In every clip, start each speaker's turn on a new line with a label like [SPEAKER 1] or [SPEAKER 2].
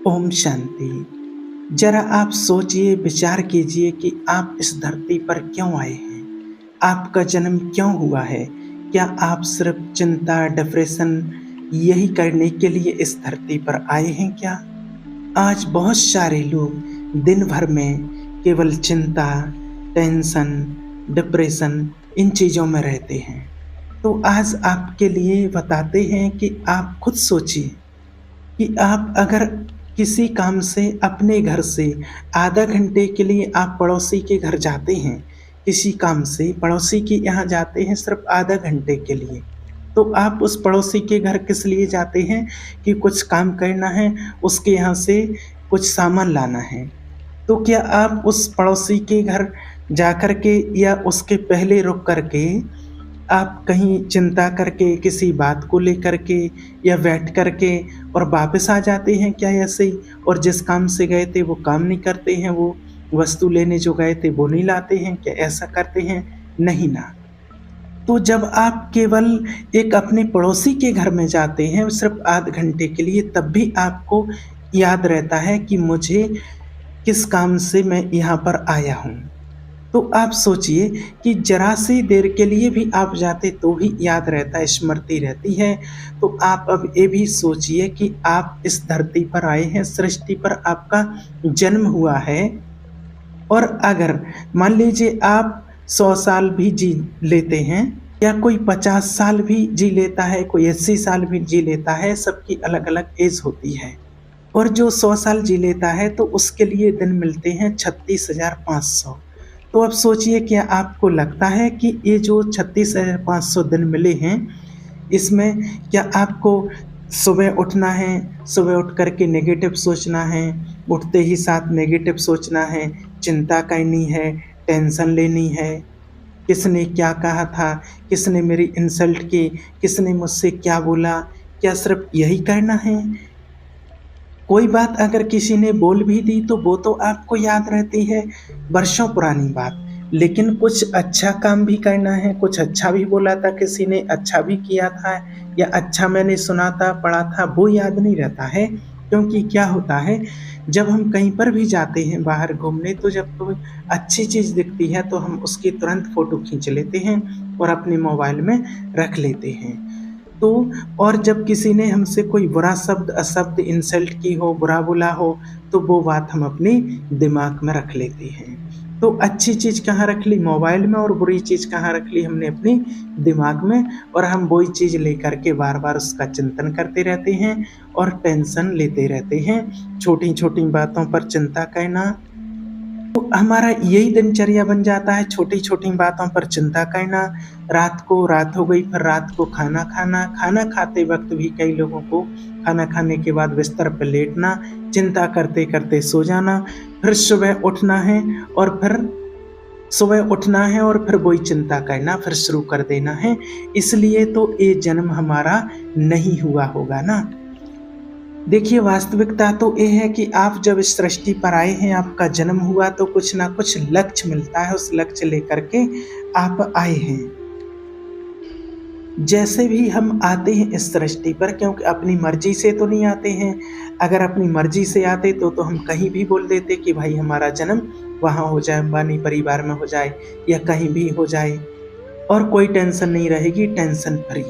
[SPEAKER 1] ओम शांति। जरा आप सोचिए, विचार कीजिए कि आप इस धरती पर क्यों आए हैं? आपका जन्म क्यों हुआ है? क्या आप सिर्फ चिंता, डिप्रेशन यही करने के लिए इस धरती पर आए हैं क्या? आज बहुत सारे लोग दिन भर में केवल चिंता, टेंशन, डिप्रेशन इन चीज़ों में रहते हैं। तो आज आपके लिए बताते हैं कि आप खुद सोचिए कि आप अगर किसी काम से अपने घर से आधा घंटे के लिए आप पड़ोसी के घर जाते हैं, किसी काम से पड़ोसी के यहाँ जाते हैं सिर्फ आधा घंटे के लिए, तो आप उस पड़ोसी के घर किस लिए जाते हैं? कि कुछ काम करना है, उसके यहाँ से कुछ सामान लाना है। तो क्या आप उस पड़ोसी के घर जाकर के या उसके पहले रुक कर के आप कहीं चिंता करके किसी बात को लेकर के या बैठ कर के और वापस आ जाते हैं क्या ऐसे ही? और जिस काम से गए थे वो काम नहीं करते हैं, वो वस्तु लेने जो गए थे वो नहीं लाते हैं क्या? ऐसा करते हैं? नहीं ना। तो जब आप केवल एक अपने पड़ोसी के घर में जाते हैं सिर्फ आध घंटे के लिए, तब भी आपको याद रहता है कि मुझे किस काम से मैं यहाँ पर आया हूँ। तो आप सोचिए कि ज़रा-सी देर के लिए भी आप जाते तो भी याद रहता है, स्मृति रहती है। तो आप अब ये भी सोचिए कि आप इस धरती पर आए हैं, सृष्टि पर आपका जन्म हुआ है, और अगर मान लीजिए आप 100 साल भी जी लेते हैं या कोई 50 साल भी जी लेता है, कोई 80 साल भी जी लेता है, सबकी अलग-अलग एज होती है। और जो 100 साल जी लेता है तो उसके लिए दिन मिलते हैं 36,500। तो अब सोचिए, क्या आपको लगता है कि ये जो 36,500 दिन मिले हैं, इसमें क्या आपको सुबह उठना है, सुबह उठ कर के नेगेटिव सोचना है, उठते ही साथ नेगेटिव सोचना है, चिंता करनी है, टेंशन लेनी है, किसने क्या कहा था, किसने मेरी इंसल्ट की, किसने मुझसे क्या बोला, क्या सिर्फ यही करना है? कोई बात अगर किसी ने बोल भी दी तो वो तो आपको याद रहती है, वर्षों पुरानी बात। लेकिन कुछ अच्छा काम भी करना है, कुछ अच्छा भी बोला था किसी ने, अच्छा भी किया था या अच्छा मैंने सुना था, पढ़ा था, वो याद नहीं रहता है। क्योंकि क्या होता है, जब हम कहीं पर भी जाते हैं बाहर घूमने, तो जब कोई अच्छी चीज़ दिखती है तो हम उसकी तुरंत फ़ोटो खींच लेते हैं और अपने मोबाइल में रख लेते हैं। तो और जब किसी ने हमसे कोई बुरा शब्द, अशब्द, इंसल्ट की हो, बुरा बोला हो, तो वो बात हम अपने दिमाग में रख लेते हैं। तो अच्छी चीज़ कहाँ रख ली? मोबाइल में। और बुरी चीज़ कहाँ रख ली? हमने अपने दिमाग में। और हम वही चीज़ लेकर के बार-बार उसका चिंतन करते रहते हैं और टेंशन लेते रहते हैं। छोटी-छोटी बातों पर चिंता करना, तो हमारा यही दिनचर्या बन जाता है, छोटी-छोटी बातों पर चिंता करना। रात हो गई, फिर रात को खाना खाना, खाना खाते वक़्त भी कई लोगों को खाना खाने के बाद बिस्तर पे लेटना, चिंता करते-करते सो जाना, फिर सुबह उठना है और फिर वही चिंता करना फिर शुरू कर देना है। इसलिए तो ये जन्म हमारा नहीं हुआ होगा ना। देखिए, वास्तविकता तो ये है कि आप जब इस सृष्टि पर आए हैं, आपका जन्म हुआ, तो कुछ ना कुछ लक्ष्य मिलता है, उस लक्ष्य लेकर के आप आए हैं। जैसे भी हम आते हैं इस सृष्टि पर, क्योंकि अपनी मर्जी से तो नहीं आते हैं। अगर अपनी मर्जी से आते तो हम कहीं भी बोल देते कि भाई हमारा जन्म वहाँ हो जाए, अंबानी परिवार में हो जाए या कहीं भी हो जाए, और कोई टेंशन नहीं रहेगी, टेंशन फ्री।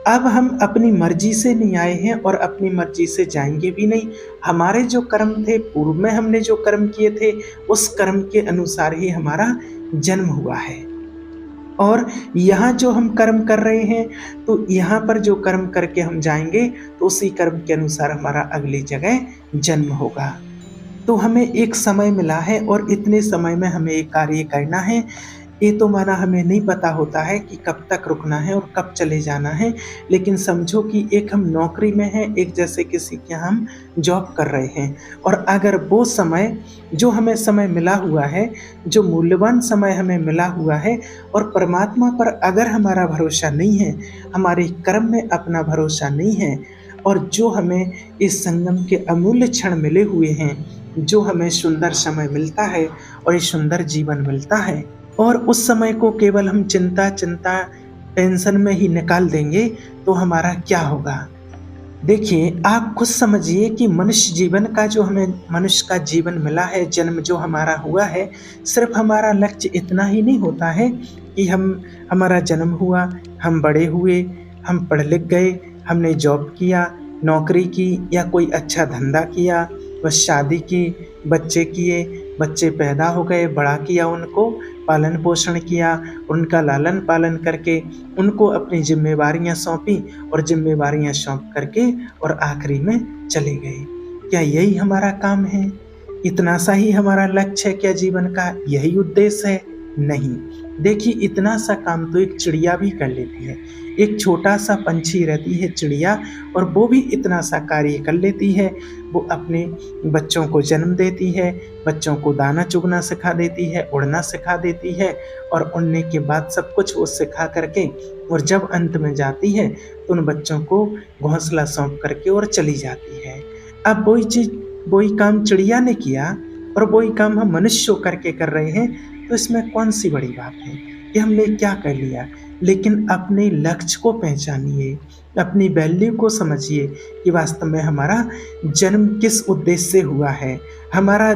[SPEAKER 1] अब हम अपनी मर्जी से नहीं आए हैं और अपनी मर्जी से जाएँगे भी नहीं। हमारे जो कर्म थे, पूर्व में हमने जो कर्म किए थे, उस कर्म के अनुसार ही हमारा जन्म हुआ है। और यहाँ जो हम कर्म कर रहे हैं, तो यहाँ पर जो कर्म करके हम जाएँगे, तो उसी कर्म के अनुसार हमारा अगली जगह जन्म होगा। तो हमें एक समय मिला है और इतने समय में हमें ये कार्य करना है। ये तो माना हमें नहीं पता होता है कि कब तक रुकना है और कब चले जाना है। लेकिन समझो कि एक हम नौकरी में हैं, एक जैसे किसी के यहाँ हम जॉब कर रहे हैं, और अगर वो समय जो हमें समय मिला हुआ है, जो मूल्यवान समय हमें मिला हुआ है, और परमात्मा पर अगर हमारा भरोसा नहीं है, हमारे कर्म में अपना भरोसा नहीं है, और जो हमें इस संगम के अमूल्य क्षण मिले हुए हैं, जो हमें सुंदर समय मिलता है और ये सुंदर जीवन मिलता है, और उस समय को केवल हम चिंता, टेंशन में ही निकाल देंगे, तो हमारा क्या होगा? देखिए, आप खुद समझिए कि मनुष्य जीवन का जो हमें मनुष्य का जीवन मिला है, जन्म जो हमारा हुआ है, सिर्फ़ हमारा लक्ष्य इतना ही नहीं होता है कि हमारा जन्म हुआ, हम बड़े हुए, हम पढ़ लिख गए, हमने जॉब किया, नौकरी की या कोई अच्छा धंधा किया, बस शादी की, बच्चे किए, बच्चे पैदा हो गए, बड़ा किया उनको, पालन-पोषण किया, उनका लालन-पालन करके उनको अपनी ज़िम्मेवारियाँ सौंपी और ज़िम्मेवारियाँ सौंप करके और आखिरी में चले गए। क्या यही हमारा काम है? इतना सा ही हमारा लक्ष्य है क्या जीवन का? यही उद्देश्य है? नहीं। देखिए, इतना सा काम तो एक चिड़िया भी कर लेती है। एक छोटा-सा पंछी रहती है चिड़िया, और वो भी इतना सा कार्य कर लेती है। वो अपने बच्चों को जन्म देती है, बच्चों को दाना चुगना सिखा देती है, उड़ना सिखा देती है, और उड़ने के बाद सब कुछ वो सिखा करके और जब अंत में जाती है तो उन बच्चों को घोंसला सौंप करके और चली जाती है। अब वही चीज़, वही काम चिड़िया ने किया और वही काम हम मनुष्य होकर के कर रहे हैं, तो इसमें कौन-सी बड़ी बात है कि हमने क्या कर लिया? लेकिन अपने लक्ष्य को पहचानिए, अपनी वैल्यू को समझिए कि वास्तव में हमारा जन्म किस उद्देश्य से हुआ है। हमारा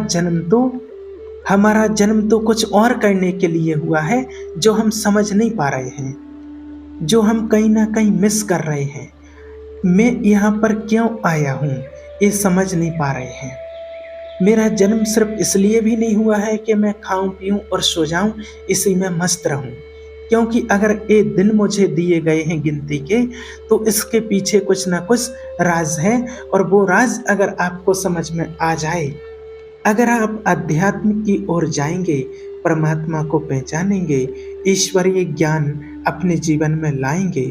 [SPEAKER 1] जन्म तो कुछ और करने के लिए हुआ है, जो हम समझ नहीं पा रहे हैं, जो हम कहीं न कहीं मिस कर रहे हैं। मैं यहाँ पर क्यों आया हूँ, ये समझ नहीं पा रहे हैं। मेरा जन्म सिर्फ़ इसलिए भी नहीं हुआ है कि मैं खाऊँ, पीऊँ और सो जाऊँ, इसी में मस्त रहूँ। क्योंकि अगर ये दिन मुझे दिए गए हैं गिनती के, तो इसके पीछे कुछ न कुछ राज़ है, और वो राज़ अगर आपको समझ में आ जाए, अगर आप अध्यात्म की ओर जाएँगे, परमात्मा को पहचानेंगे, ईश्वरीय ज्ञान अपने जीवन में लाएँगे,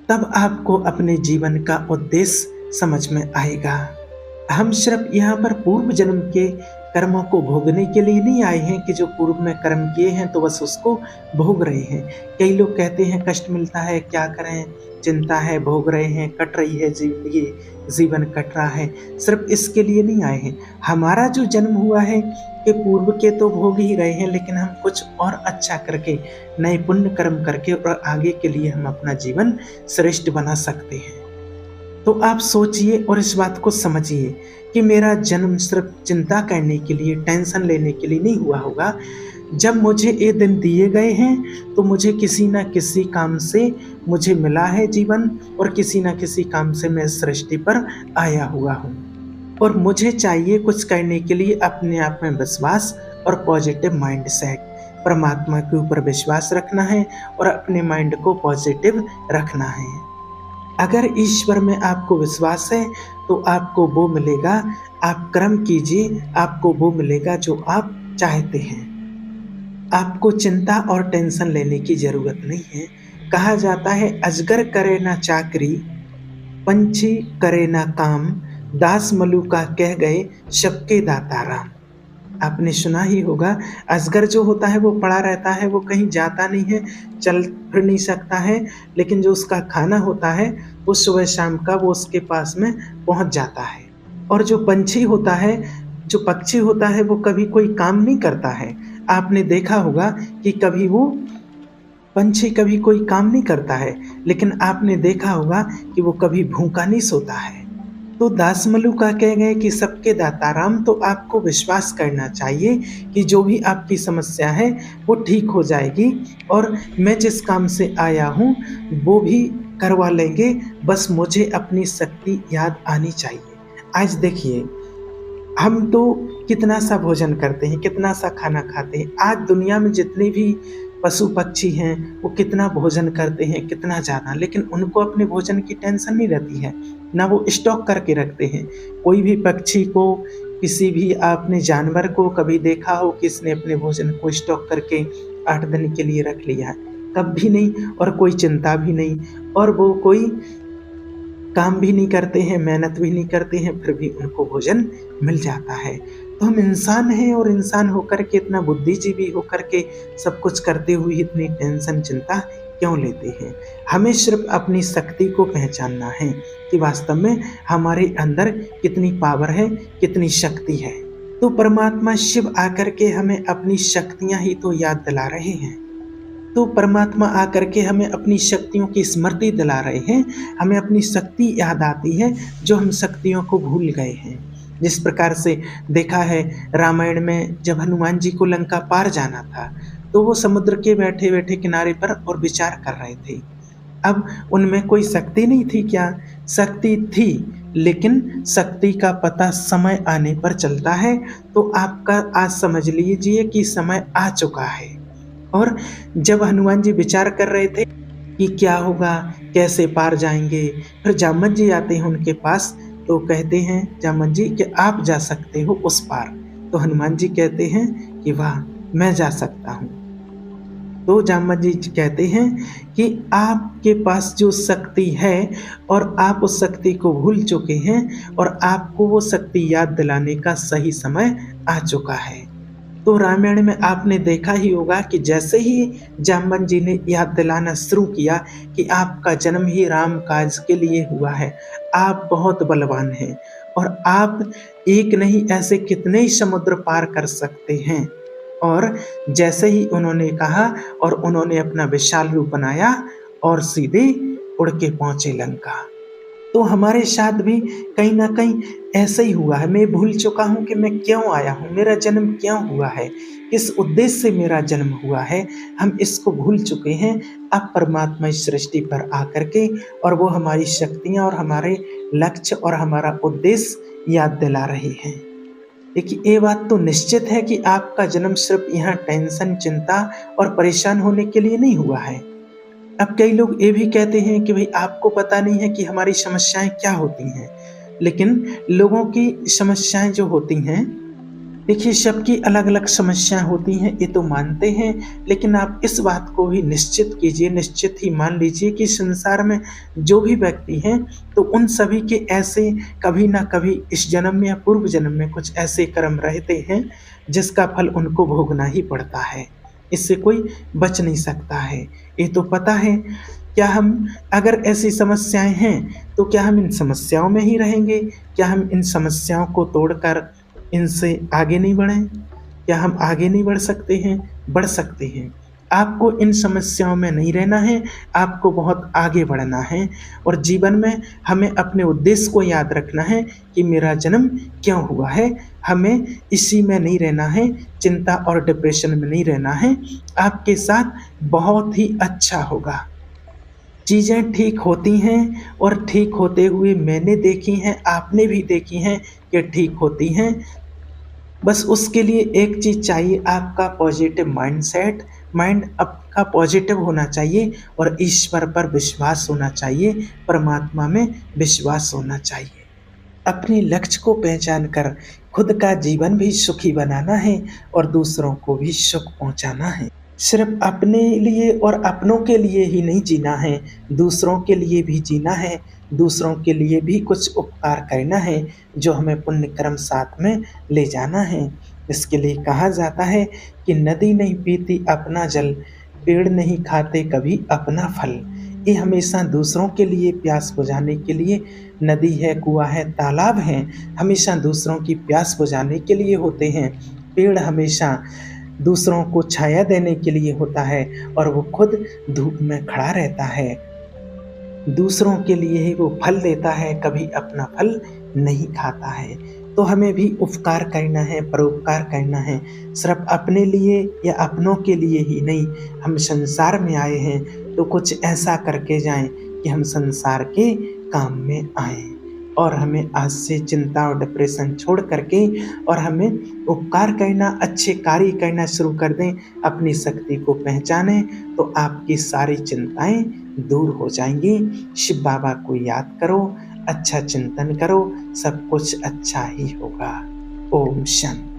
[SPEAKER 1] तब आपको अपने जीवन का उद्देश्य समझ में आएगा। हम सिर्फ यहाँ पर पूर्व जन्म के कर्मों को भोगने के लिए नहीं आए हैं कि जो पूर्व में कर्म किए हैं तो बस उसको भोग रहे हैं। कई लोग कहते हैं कष्ट मिलता है, क्या करें, चिंता है, भोग रहे हैं, कट रही है ज़िंदगी, जीवन कट रहा है। सिर्फ इसके लिए नहीं आए हैं। हमारा जो जन्म हुआ है कि पूर्व के तो भोग ही रहे हैं, लेकिन हम कुछ और अच्छा करके, नए पुण्य कर्म करके और आगे के लिए हम अपना जीवन श्रेष्ठ बना सकते हैं। तो आप सोचिए और इस बात को समझिए कि मेरा जन्म सिर्फ चिंता करने के लिए, टेंशन लेने के लिए नहीं हुआ होगा। जब मुझे ये दिन दिए गए हैं तो मुझे किसी न किसी काम से मुझे मिला है जीवन, और किसी न किसी काम से मैं इस सृष्टि पर आया हुआ हूँ। और मुझे चाहिए कुछ करने के लिए अपने आप में विश्वास और पॉजिटिव माइंड सेट। परमात्मा के ऊपर विश्वास रखना है और अपने माइंड को पॉजिटिव रखना है। अगर ईश्वर में आपको विश्वास है तो आपको वो मिलेगा। आप कर्म कीजिए, आपको वो मिलेगा जो आप चाहते हैं। आपको चिंता और टेंशन लेने की ज़रूरत नहीं है। कहा जाता है अजगर करे ना चाकरी, पंछी करे ना काम, दास मलूका कह गए सबके दाता राम। आपने सुना ही होगा, अजगर जो होता है वो पड़ा रहता है, वो कहीं जाता नहीं है, चल फिर नहीं सकता है, लेकिन जो उसका खाना होता है वो सुबह शाम का वो उसके पास में पहुंच जाता है। और जो पंछी होता है, जो पक्षी होता है, वो कभी कोई काम नहीं करता है। आपने देखा होगा कि कभी वो पंछी कभी कोई काम नहीं करता है, लेकिन आपने देखा होगा कि वो कभी भूखा नहीं सोता है। तो दास मलूका कह गए कि सबके दाता राम। तो आपको विश्वास करना चाहिए कि जो भी आपकी समस्या है वो ठीक हो जाएगी, और मैं जिस काम से आया हूँ वो भी करवा लेंगे। बस मुझे अपनी शक्ति याद आनी चाहिए। आज देखिए, हम तो कितना सा भोजन करते हैं, कितना सा खाना खाते हैं। आज दुनिया में जितने भी पशु पक्षी हैं वो कितना भोजन करते हैं, कितना ज़्यादा, लेकिन उनको अपने भोजन की टेंशन नहीं रहती है, ना वो स्टॉक करके रखते हैं। कोई भी पक्षी को, किसी भी आपने जानवर को कभी देखा हो कि इसने अपने भोजन को स्टॉक करके 8 दिन के लिए रख लिया है? कभी नहीं। और कोई चिंता भी नहीं, और वो कोई काम भी नहीं करते हैं, मेहनत भी नहीं करते हैं, फिर भी उनको भोजन मिल जाता है। तो हम इंसान हैं, और इंसान होकर के, इतना बुद्धिजीवी होकर के सब कुछ करते हुए इतनी टेंशन चिंता क्यों लेते हैं? हमें सिर्फ अपनी शक्ति को पहचानना है कि वास्तव में हमारे अंदर कितनी पावर है, कितनी शक्ति है। तो परमात्मा शिव आकर के हमें अपनी शक्तियाँ ही तो याद दिला रहे हैं। तो परमात्मा आकर के हमें अपनी शक्तियों की स्मृति दिला रहे हैं, हमें अपनी शक्ति याद आती है जो हम शक्तियों को भूल गए हैं। जिस प्रकार से देखा है रामायण में जब हनुमान जी को लंका पार जाना था, तो वो समुद्र के बैठे-बैठे किनारे पर और विचार कर रहे थे। अब उनमें कोई शक्ति नहीं थी क्या? शक्ति थी, लेकिन शक्ति का पता समय आने पर चलता है। तो आपका आज समझ लीजिए कि समय आ चुका है। और जब हनुमान जी विचार कर रहे थे कि क्या होगा, कैसे पार जाएँगे, फिर जामवंत जी आते हैं उनके पास, तो कहते हैं जामवंत जी कि आप जा सकते हो उस पार। तो हनुमान जी कहते हैं कि वाह! मैं जा सकता हूँ। तो जामवंत जी कहते हैं कि आपके पास जो शक्ति है और आप उस शक्ति को भूल चुके हैं और आपको वो शक्ति याद दिलाने का सही समय आ चुका है। तो रामायण में आपने देखा ही होगा कि जैसे ही जामवंत जी ने याद दिलाना शुरू किया कि आपका जन्म ही राम काज के लिए हुआ है, आप बहुत बलवान हैं और आप एक नहीं ऐसे कितने ही समुद्र पार कर सकते हैं। और जैसे ही उन्होंने कहा और उन्होंने अपना विशाल रूप बनाया और सीधे उड़ के पहुंचे लंका। तो हमारे साथ भी कहीं न कहीं ऐसा ही हुआ है। मैं भूल चुका हूँ कि मैं क्यों आया हूँ, मेरा जन्म क्यों हुआ है, किस उद्देश्य से मेरा जन्म हुआ है, हम इसको भूल चुके हैं। अब परमात्मा इस सृष्टि पर आकर के और वो हमारी शक्तियाँ और हमारे लक्ष्य और हमारा उद्देश्य याद दिला रहे हैं। देखिए, ये बात तो निश्चित है कि आपका जन्म सिर्फ़ यहाँ टेंशन, चिंता और परेशान होने के लिए नहीं हुआ है। अब कई लोग ये भी कहते हैं कि भई आपको पता नहीं है कि हमारी समस्याएँ क्या होती हैं। लेकिन लोगों की समस्याएँ जो होती हैं, देखिए सबकी अलग-अलग समस्याएँ होती हैं, ये तो मानते हैं। लेकिन आप इस बात को भी निश्चित कीजिए, निश्चित ही मान लीजिए कि संसार में जो भी व्यक्ति हैं, तो उन सभी के ऐसे कभी न कभी इस जन्म में या पूर्व जन्म में कुछ ऐसे कर्म रहते हैं, जिसका फल उनको भोगना ही पड़ता है। इससे कोई बच नहीं सकता है। ये तो पता है। क्या हम अगर ऐसी समस्याएँ हैं, तो क्या हम इन समस्याओं में ही रहेंगे? क्या हम इन समस्याओं को तोड़कर इनसे आगे नहीं बढ़ें? क्या हम आगे नहीं बढ़ सकते हैं? बढ़ सकते हैं। आपको इन समस्याओं में नहीं रहना है, आपको बहुत आगे बढ़ना है और जीवन में हमें अपने उद्देश्य को याद रखना है कि मेरा जन्म क्यों हुआ है। हमें इसी में नहीं रहना है, चिंता और डिप्रेशन में नहीं रहना है। आपके साथ बहुत ही अच्छा होगा। चीज़ें ठीक होती हैं और ठीक होते हुए मैंने देखी हैं, आपने भी देखी हैं कि ठीक होती हैं। बस उसके लिए एक चीज़ चाहिए, आपका पॉजिटिव माइंडसेट। माइंड आपका पॉजिटिव होना चाहिए और ईश्वर पर विश्वास होना चाहिए, परमात्मा में विश्वास होना चाहिए। अपने लक्ष्य को पहचान कर खुद का जीवन भी सुखी बनाना है और दूसरों को भी सुख पहुँचाना है। सिर्फ़ अपने लिए और अपनों के लिए ही नहीं जीना है, दूसरों के लिए भी जीना है, दूसरों के लिए भी कुछ उपकार करना है, जो हमें पुण्य कर्म साथ में ले जाना है। इसके लिए कहा जाता है कि नदी नहीं पीती अपना जल, पेड़ नहीं खाते कभी अपना फल। ये हमेशा दूसरों के लिए प्यास बुझाने के लिए नदी है, कुआँ है, तालाब हैं, हमेशा दूसरों की प्यास बुझाने के लिए होते हैं। पेड़ हमेशा दूसरों को छाया देने के लिए होता है और वो खुद धूप में खड़ा रहता है। दूसरों के लिए ही वो फल देता है, कभी अपना फल नहीं खाता है। तो हमें भी उपकार करना है, परोपकार करना है, सिर्फ़ अपने लिए या अपनों के लिए ही नहीं। हम संसार में आए हैं तो कुछ ऐसा करके जाएँ कि हम संसार के काम में आएँ। और हमें आज से चिंता और डिप्रेशन छोड़ करके और हमें उपकार करना, अच्छे कार्य करना शुरू कर दें, अपनी शक्ति को पहचानें, तो आपकी सारी चिंताएँ दूर हो जाएँगी। शिव बाबा को याद करो, अच्छा चिंतन करो, सब कुछ अच्छा ही होगा। ओम शांति।